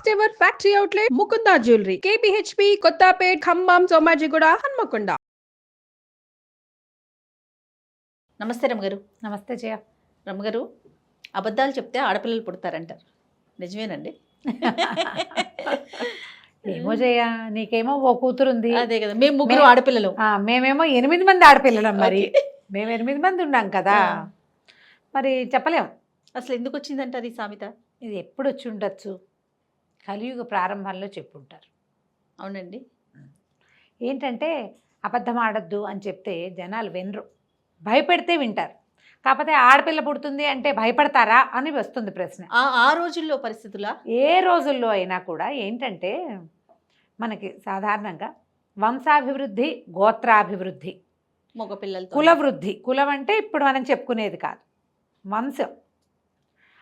First ever factory outlet Mukunda jewellery KPHB Kothapet Khammam Somajiguda Hanamkonda. నమస్తే రమ్మగారు. నమస్తే జయ. రమ్మగారు, అబద్ధాలు చెప్తే ఆడపిల్లలు పుడతారంటారు, నిజమేనండి? ఏమో జయ, నీకేమో ఓ కూతురు ఉంది. అదే కదా, మేము ముగ్గురు ఆడపిల్లలు. మేమేమో 8 మంది ఆడపిల్లలం. మరి మేము 8 మంది ఉన్నాం కదా, మరి చెప్పలేం. అసలు ఎందుకు వచ్చిందంటారు ఈ సామెత? ఇది ఎప్పుడు వచ్చి ఉండొచ్చు, కలియుగ ప్రారంభంలో చెప్పుంటారు. అవునండి. ఏంటంటే అబద్ధం ఆడద్దు అని చెప్తే జనాలు వినరు, భయపెడితే వింటారు. కాకపోతే ఆడపిల్ల పుడుతుంది అంటే భయపడతారా అని వస్తుంది ప్రశ్న. ఆ రోజుల్లో పరిస్థితులా? ఏ రోజుల్లో అయినా కూడా ఏంటంటే మనకి సాధారణంగా వంశాభివృద్ధి, గోత్రాభివృద్ధి, మగపిల్లలతో కులవృద్ధి. కులం అంటే ఇప్పుడు మనం చెప్పుకునేది కాదు, వంశం.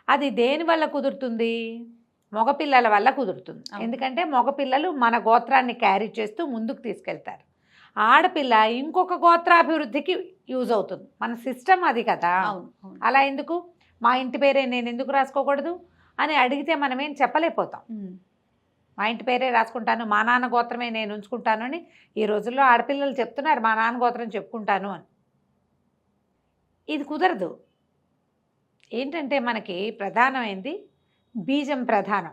అది దేని వల్ల కుదురుతుంది? మగపిల్లల వల్ల కుదురుతుంది. ఎందుకంటే మగపిల్లలు మన గోత్రాన్ని క్యారీ చేస్తూ ముందుకు తీసుకెళ్తారు. ఆడపిల్ల ఇంకొక గోత్రాభివృద్ధికి యూజ్ అవుతుంది. మన సిస్టమ్ అది కదా. అలా ఎందుకు, మా ఇంటి పేరే నేను ఎందుకు రాసుకోకూడదు అని అడిగితే మనం ఏం చెప్పలేకపోతాం. మా ఇంటి పేరే రాసుకుంటాను, మా నాన్న గోత్రమే నేను ఉంచుకుంటాను అని ఈ రోజుల్లో ఆడపిల్లలు చెప్తున్నారు, మా నాన్న గోత్రం చెప్పుకుంటాను అని. ఇది కుదరదు. ఏంటంటే మనకి ప్రధానమైంది బీజం ప్రధానం.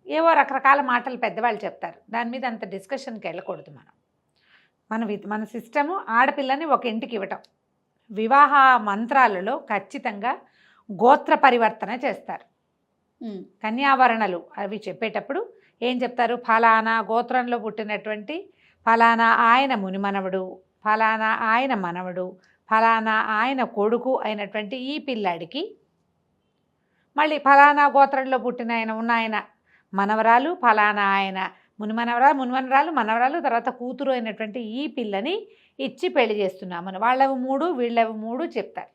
ఏవో రకరకాల మాటలు పెద్దవాళ్ళు చెప్తారు, దాని మీద అంత డిస్కషన్కి వెళ్ళకూడదు. మన సిస్టము ఆడపిల్లని ఒక ఇంటికి ఇవ్వటం. వివాహ మంత్రాలలో ఖచ్చితంగా గోత్ర పరివర్తన చేస్తారు. కన్యావరణలు అవి చెప్పేటప్పుడు ఏం చెప్తారు? ఫలానా గోత్రంలో పుట్టినటువంటి ఫలానా ఆయన మునిమనవడు, ఫలానా ఆయన మనవడు, ఫలానా ఆయన కొడుకు అయినటువంటి ఈ పిల్లాడికి మళ్ళీ ఫలానా గోత్రంలో పుట్టిన ఆయన మనవరాలు, ఫలానా ఆయన మునిమనవరాలు, మనవరాలు, తర్వాత కూతురు అయినటువంటి ఈ పిల్లని ఇచ్చి పెళ్లి చేస్తున్నామని వాళ్ళవి 3 వీళ్ళవి 3 చెప్తారు.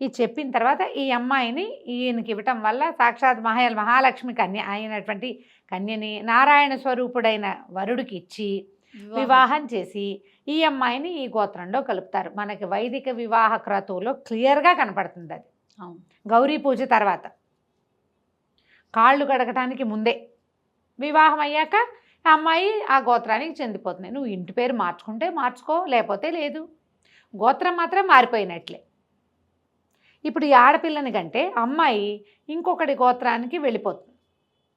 ఈ చెప్పిన తర్వాత ఈ అమ్మాయిని ఈయనకి ఇవ్వటం వల్ల సాక్షాత్ మహాలక్ష్మి కన్య అయినటువంటి కన్యని నారాయణ స్వరూపుడైన వరుడికి ఇచ్చి వివాహం చేసి ఈ అమ్మాయిని ఈ గోత్రంలో కలుపుతారు. మనకి వైదిక వివాహ క్రతువులో క్లియర్గా కనపడుతుంది అది. గౌరీ పూజ తర్వాత, కాళ్ళు కడగటానికి ముందే, వివాహం అయ్యాక అమ్మాయి ఆ గోత్రానికి చెందిపోతుంది. నువ్వు ఇంటి పేరు మార్చుకుంటే మార్చుకో, లేకపోతే లేదు. గోత్రం మాత్రం మారిపోయినట్లే. ఇప్పుడు ఈ ఆడపిల్లని కంటే అమ్మాయి ఇంకొకటి గోత్రానికి వెళ్ళిపోతుంది.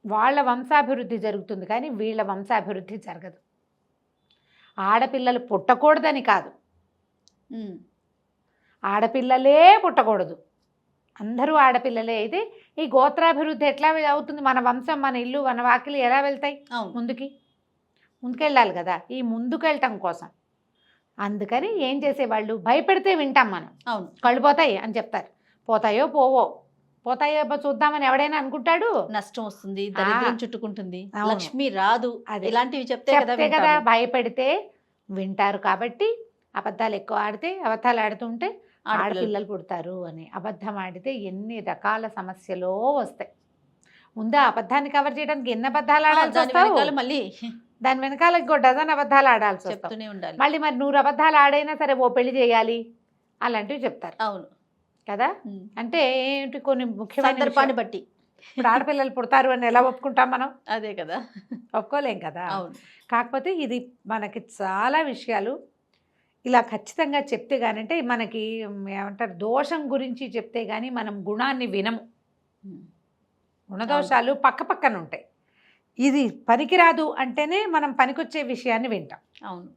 వాళ్ళ వంశాభివృద్ధి జరుగుతుంది, కానీ వీళ్ళ వంశాభివృద్ధి జరగదు. ఆడపిల్లలు పుట్టకూడదని కాదు, ఆడపిల్లలే పుట్టకూడదు, అందరూ ఆడపిల్లలే. అయితే ఈ గోత్రాభివృద్ధి ఎట్లా అవుతుంది? మన వంశం, మన ఇల్లు, మన వాకిలి ఎలా వెళ్తాయి? ముందుకెళ్ళాలి కదా. ఈ ముందుకెళ్ళటం కోసం అందుకని ఏం చేసేవాళ్ళు, భయపెడితే వింటాం మనం. అవును, కళ్ళు పోతాయి అని చెప్తారు. పోతాయో పోతాయో చూద్దామని ఎవడైనా అనుకుంటాడు. నష్టం వస్తుంది, దరిద్రం చుట్టుకుంటుంది, లక్ష్మి రాదు, ఇలాంటివి చెప్తే కదా భయపెడితే వింటారు. కాబట్టి అబద్ధాలు ఎక్కువ ఆడితే, అబద్ధాలు ఆడుతుంటే ఆడపిల్లలు పుడతారు అని. అబద్ధం ఆడితే ఎన్ని రకాల సమస్యలో వస్తాయి. ముందు అబద్ధాన్ని కవర్ చేయడానికి ఎన్ని అబద్ధాలు ఆడాల్సి వస్తాయి, మళ్ళీ దాని వెనకాల ఇంకో డజన్ అబద్ధాలు ఆడాల్సి వస్తాయి. మళ్ళీ మరి 100 అబద్ధాలు ఆడైనా సరే ఓ పెళ్లి చేయాలి అలాంటివి చెప్తారు. అవును కదా. అంటే ఏంటి, కొన్ని ముఖ్యమైన సందర్భాన్ని బట్టి. ఇప్పుడు ఆడపిల్లలు పుడతారు అని ఎలా ఒప్పుకుంటాం మనం? అదే కదా, ఒప్పుకోలేం కదా. అవును. కాకపోతే ఇది మనకి చాలా విషయాలు ఇలా ఖచ్చితంగా చెప్తే కానీ, అంటే మనకి ఏమంటారు, దోషం గురించి చెప్తే కానీ మనం గుణాన్ని వినము. గుణదోషాలు పక్కన ఉంటాయి. ఇది పనికిరాదు అంటేనే మనం పనికొచ్చే విషయాన్ని వింటాం. అవును.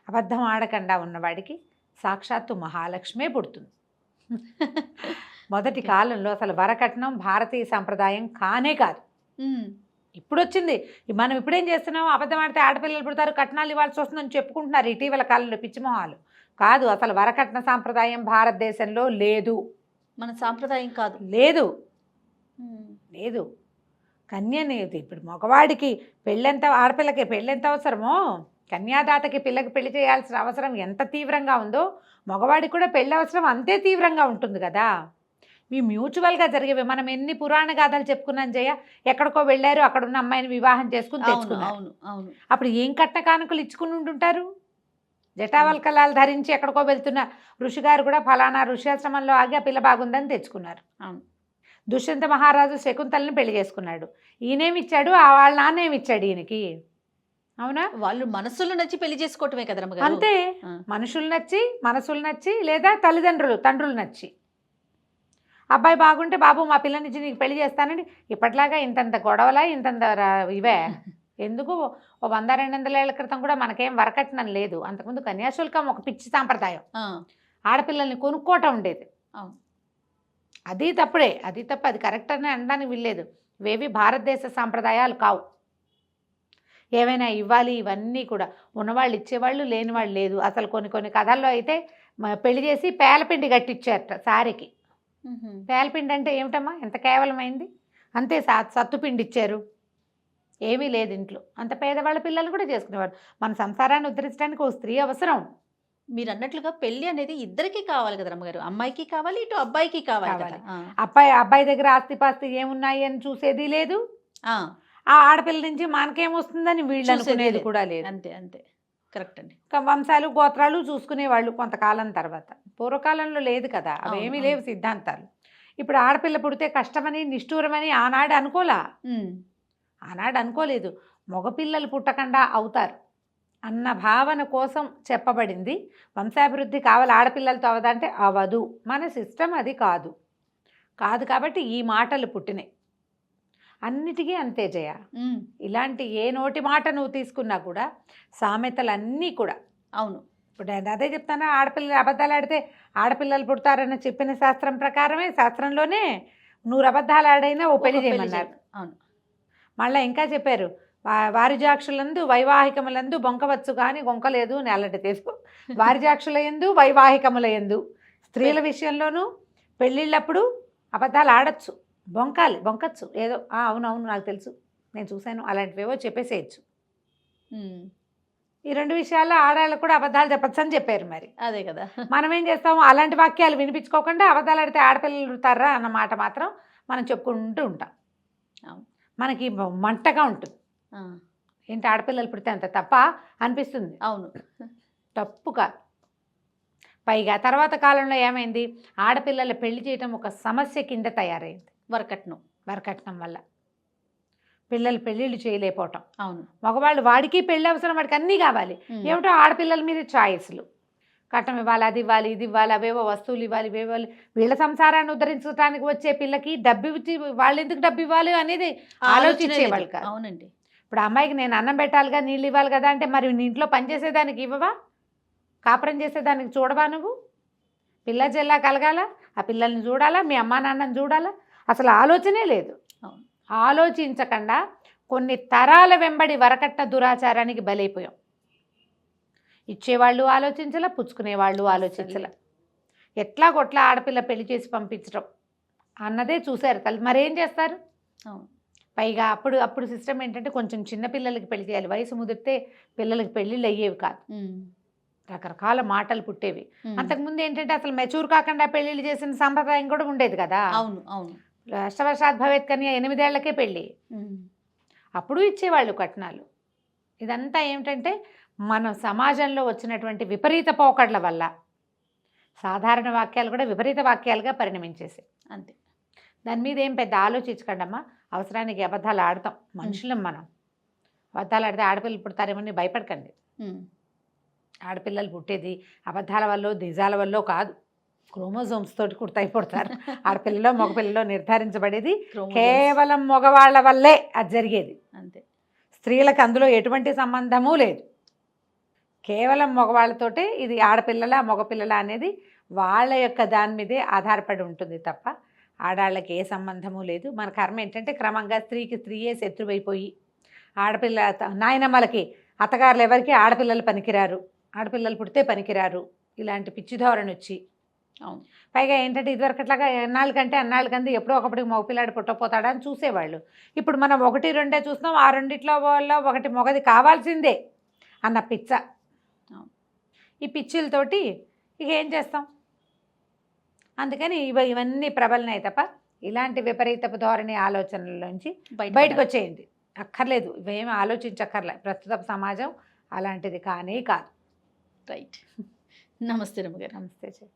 అబద్ధం ఆడకుండా ఉన్నవాడికి సాక్షాత్తు మహాలక్ష్మే పుడుతుంది. మొదటి కాలంలో అసలు వరకట్నం భారతీయ సంప్రదాయం కానే కాదు. ఇప్పుడు వచ్చింది. మనం ఇప్పుడేం చేస్తున్నాం, అబద్ధం ఆడితే ఆడపిల్లలు పుడతారు, కట్నాలు ఇవ్వాల్సి వస్తుందని చెప్పుకుంటున్నారు ఇటీవల కాలంలో పిచ్చిమొహాలు. కాదు, అసలు వరకట్న సాంప్రదాయం భారతదేశంలో లేదు. మన సాంప్రదాయం కాదు, లేదు. కన్యని ఇప్పుడు మగవాడికి పెళ్ళెంత, ఆడపిల్లకి పెళ్ళెంత అవసరమో, కన్యాదాతకి పిల్లకి పెళ్లి చేయాల్సిన అవసరం ఎంత తీవ్రంగా ఉందో మగవాడికి కూడా పెళ్ళి అవసరం అంతే తీవ్రంగా ఉంటుంది కదా. మీ మ్యూచువల్గా జరిగేవి. మనం ఎన్ని పురాణ గాథలు చెప్పుకున్నాం జయ. ఎక్కడికో వెళ్ళారు, అక్కడున్న అమ్మాయిని వివాహం చేసుకుని తెచ్చుకున్నారు. అప్పుడు ఏం కట్న కానుకలు ఇచ్చుకుని ఉంటుంటారు? జటావల్కలాలు ధరించి ఎక్కడికో వెళ్తున్న ఋషిగారు కూడా ఫలానా ఋష్యాశ్రమంలో ఆగి ఆ పిల్ల బాగుందని తెచ్చుకున్నారు. దుష్యంత మహారాజు శకుంతలని పెళ్లి చేసుకున్నాడు. ఈయనేమిచ్చాడు, వాళ్ళ నాన్నేమిచ్చాడు ఈయనకి? అవునా? వాళ్ళు మనసులో నచ్చి పెళ్లి చేసుకోవటమే కదా రమ్మగారు. అంతే, మనసులు నచ్చి లేదా తండ్రులు నచ్చి. అబ్బాయి బాగుంటే బాబు మా పిల్లనిచ్చి నీకు పెళ్లి చేస్తానండి. ఇప్పట్లాగా ఇంతంత గొడవలా ఇంతంత ఇవే ఎందుకు? 100-200 ఏళ్ల క్రితం కూడా మనకేం వరకట్నం లేదు. అంతకుముందు కన్యాశుల్కం ఒక పిచ్చి సాంప్రదాయం, ఆడపిల్లల్ని కొనుక్కోవటం ఉండేది. అది తప్పుడే, అది తప్పు, అది కరెక్ట్ అని అనడానికి వీల్లేదు. ఇవేవి భారతదేశ సాంప్రదాయాలు కావు. ఏమైనా ఇవ్వాలి, ఇవన్నీ కూడా ఉన్నవాళ్ళు ఇచ్చేవాళ్ళు, లేని వాళ్ళు లేదు. అసలు కొన్ని కథల్లో అయితే పెళ్లి చేసి పేలపిండి కట్టించారట సారికి. పేలపిండి అంటే ఏమిటమ్మా, ఎంత కేవలమైంది. అంతే, సత్తుపిండి ఇచ్చారు, ఏమీ లేదు ఇంట్లో. అంత పేదవాళ్ళ పిల్లలు కూడా చేసుకునేవారు. మన సంసారాన్ని ఉద్ధరించడానికి ఓ స్త్రీ అవసరం. మీరు అన్నట్లుగా పెళ్లి అనేది ఇద్దరికి కావాలి కదా రమ్మగారు. అమ్మాయికి కావాలి, ఇటు అబ్బాయికి కావాలి. అబ్బాయి దగ్గర ఆస్తిపాస్తి ఏమున్నాయి అని చూసేది లేదు. ఆ ఆడపిల్ల నుంచి మనకేమొస్తుందని వీళ్ళు అనుకునేది కూడా లేదు. అంతే అంతే, కరెక్ట్ అండి. వంశాలు గోత్రాలు చూసుకునేవాళ్ళు కొంతకాలం తర్వాత. పూర్వకాలంలో లేదు కదా, అవేమీ లేవు సిద్ధాంతాలు. ఇప్పుడు ఆడపిల్ల పుడితే కష్టమని నిష్ఠూరమని ఆనాడు అనుకోలేదు. మగపిల్లలు పుట్టకుండా అవుతారు అన్న భావన కోసం చెప్పబడింది. వంశాభివృద్ధి కావాలి, ఆడపిల్లలతో అవదంటే అవదు. మన సిస్టమ్ అది కాదు కాబట్టి ఈ మాటలు పుట్టినాయి. అన్నిటికీ అంతే జయ. ఇలాంటి ఏ నోటి మాట నువ్వు తీసుకున్నా కూడా సామెతలన్నీ కూడా అవును. ఇప్పుడు నేను అదే చెప్తాను, ఆడపిల్లలు అబద్ధాలు ఆడితే ఆడపిల్లలు పుడతారని చెప్పిన శాస్త్రం ప్రకారమే, శాస్త్రంలోనే 100 అబద్ధాలు ఆడైనా ఓ పెళ్లి చేయమన్నారు. అవును. మళ్ళీ ఇంకా చెప్పారు, వారిజాక్షులందు వైవాహికములందు బొంకవచ్చు కానీ గొంకలేదు అని అల్లటి తీసుకో. వారిజాక్షుల యందు వైవాహికముల యందు స్త్రీల విషయంలోనూ పెళ్ళిళ్ళప్పుడు అబద్ధాలు ఆడచ్చు, బొంకచ్చు ఏదో. అవునవును నాకు తెలుసు, నేను చూశాను, అలాంటివేవో చెప్పేసేయచ్చు. ఈ 2 విషయాల్లో ఆడాళ్ళకు కూడా అబద్ధాలు చెప్పచ్చు అని చెప్పారు. మరి అదే కదా, మనం ఏం చేస్తాము, అలాంటి వాక్యాలు వినిపించుకోకుండా అబద్ధాలు ఆడితే ఆడపిల్లలు పుడతారా అన్న మాట మాత్రం మనం చెప్పుకుంటూ ఉంటాం. మనకి మంటగా ఉంటుంది. ఏంటి ఆడపిల్లలు పుడితే అంత తప్ప అనిపిస్తుంది. అవును, తప్పు కాదు. పైగా తర్వాత కాలంలో ఏమైంది, ఆడపిల్లల పెళ్లి చేయటం ఒక సమస్య కింద తయారైంది. వరకట్నం వల్ల పిల్లలు పెళ్ళిళ్ళు చేయలేకపోవటం. అవును. మగవాళ్ళు వాడికి పెళ్ళి అవసరం, వాడికి అన్నీ కావాలి. ఏమిటో ఆడపిల్లల మీద చాయిస్లు, కట్నం ఇవ్వాలి, అది ఇవ్వాలి, ఇది ఇవ్వాలి, అవేవో వస్తువులు ఇవ్వాలి, ఇవ్వాలి. వీళ్ళ సంసారాన్ని ఉద్ధరించడానికి వచ్చే పిల్లకి డబ్బు ఇచ్చి వాళ్ళు ఎందుకు డబ్బు ఇవ్వాలి అనేది ఆలోచించేవాళ్ళు కాదు. అవునండి. ఇప్పుడు అమ్మాయికి నేను అన్నం పెట్టాలిగా, నీళ్ళు ఇవ్వాలి కదా అంటే మరి నీ ఇంట్లో పనిచేసేదానికి ఇవ్వవా? కాపురం చేసేదానికి చూడవా? నువ్వు పిల్ల చెల్లా కలగాల, ఆ పిల్లల్ని చూడాలా, మీ అమ్మా నాన్నని చూడాలా, అసలు ఆలోచనే లేదు. ఆలోచించకుండా కొన్ని తరాల వెంబడి వరకట్న దురాచారానికి బలైపోయాం. ఇచ్చేవాళ్ళు ఆలోచించలే, పుచ్చుకునేవాళ్ళు ఆలోచించలే. ఎట్లా కొట్లా ఆడపిల్ల పెళ్లి చేసి పంపించడం అన్నదే చూశారు తల్లి. మరేం చేస్తారు? పైగా అప్పుడు సిస్టమ్ ఏంటంటే కొంచెం చిన్నపిల్లలకి పెళ్లి చేయాలి. వయసు ముదిరితే పిల్లలకి పెళ్ళిళ్ళు అయ్యేవి కాదు, రకరకాల మాటలు పుట్టేవి. అంతకుముందు ఏంటంటే అసలు మెచ్యూర్ కాకుండా పెళ్లిళ్ళు చేసిన సంప్రదాయం కూడా ఉండేది కదా. అవును అవును. అష్టవర్షాత్ భవేత్ కన్య 8 ఏళ్లకే పెళ్ళి, అప్పుడు ఇచ్చేవాళ్ళు కట్నాలు. ఇదంతా ఏమిటంటే మన సమాజంలో వచ్చినటువంటి విపరీత పోకడ్ల వల్ల సాధారణ వాక్యాలు కూడా విపరీత వాక్యాలుగా పరిణమించేసాయి. అంతే. దాని మీద ఏం పెద్ద ఆలోచించకండమ్మా. అవసరానికి అబద్ధాలు ఆడతాం, మనుషులం మనం. అబద్ధాలు ఆడితే ఆడపిల్లలు పుడతారేమని భయపడకండి. ఆడపిల్లలు పుట్టేది అబద్ధాల వల్ల నిజాల వల్ల కాదు, క్రోమోజోమ్స్ తోటి పుడతారు. ఆడపిల్లలో మగపిల్లలో నిర్ధారించబడేది కేవలం మగవాళ్ల వల్లే అది జరిగేది. అంతే. స్త్రీలకు అందులో ఎటువంటి సంబంధము లేదు. కేవలం మగవాళ్ళతోటే ఇది ఆడపిల్లల మగపిల్లల అనేది వాళ్ళ యొక్క దాని మీదే ఆధారపడి ఉంటుంది తప్ప ఆడాళ్ళకి ఏ సంబంధము లేదు. మన కర్మ ఏంటంటే క్రమంగా స్త్రీకి స్త్రీయే శత్రువైపోయి ఆడపిల్ల నాయనమ్మలకి అత్తగారులు ఎవరికి ఆడపిల్లలు పనికిరారు, ఆడపిల్లలు పుడితే పనికిరారు, ఇలాంటి పిచ్చి ధోరణి వచ్చి. అవును. పైగా ఏంటంటే ఇదివరకట్లాగా అన్నాళ్ళకంది ఎప్పుడో ఒకటికి మగపిల్లాడు పుట్టపోతాడా అని చూసేవాళ్ళు. ఇప్పుడు మనం 1-2 చూస్తున్నాం, ఆ రెండిట్లో వల్ల ఒకటి మొగది కావాల్సిందే అన్న పిచ్చ. ఈ పిచ్చిలతోటి ఇక ఏం చేస్తాం? అందుకని ఇవన్నీ ప్రబలనాయి తప్ప ఇలాంటి విపరీతపు ధోరణి ఆలోచనల్లోంచి బయటకు వచ్చేయండి. అక్కర్లేదు, ఇవేమి ఆలోచించక్కర్లే. ప్రస్తుత సమాజం అలాంటిది కానే కాదు. రైట్. నమస్తే రమ్మగారు. నమస్తే.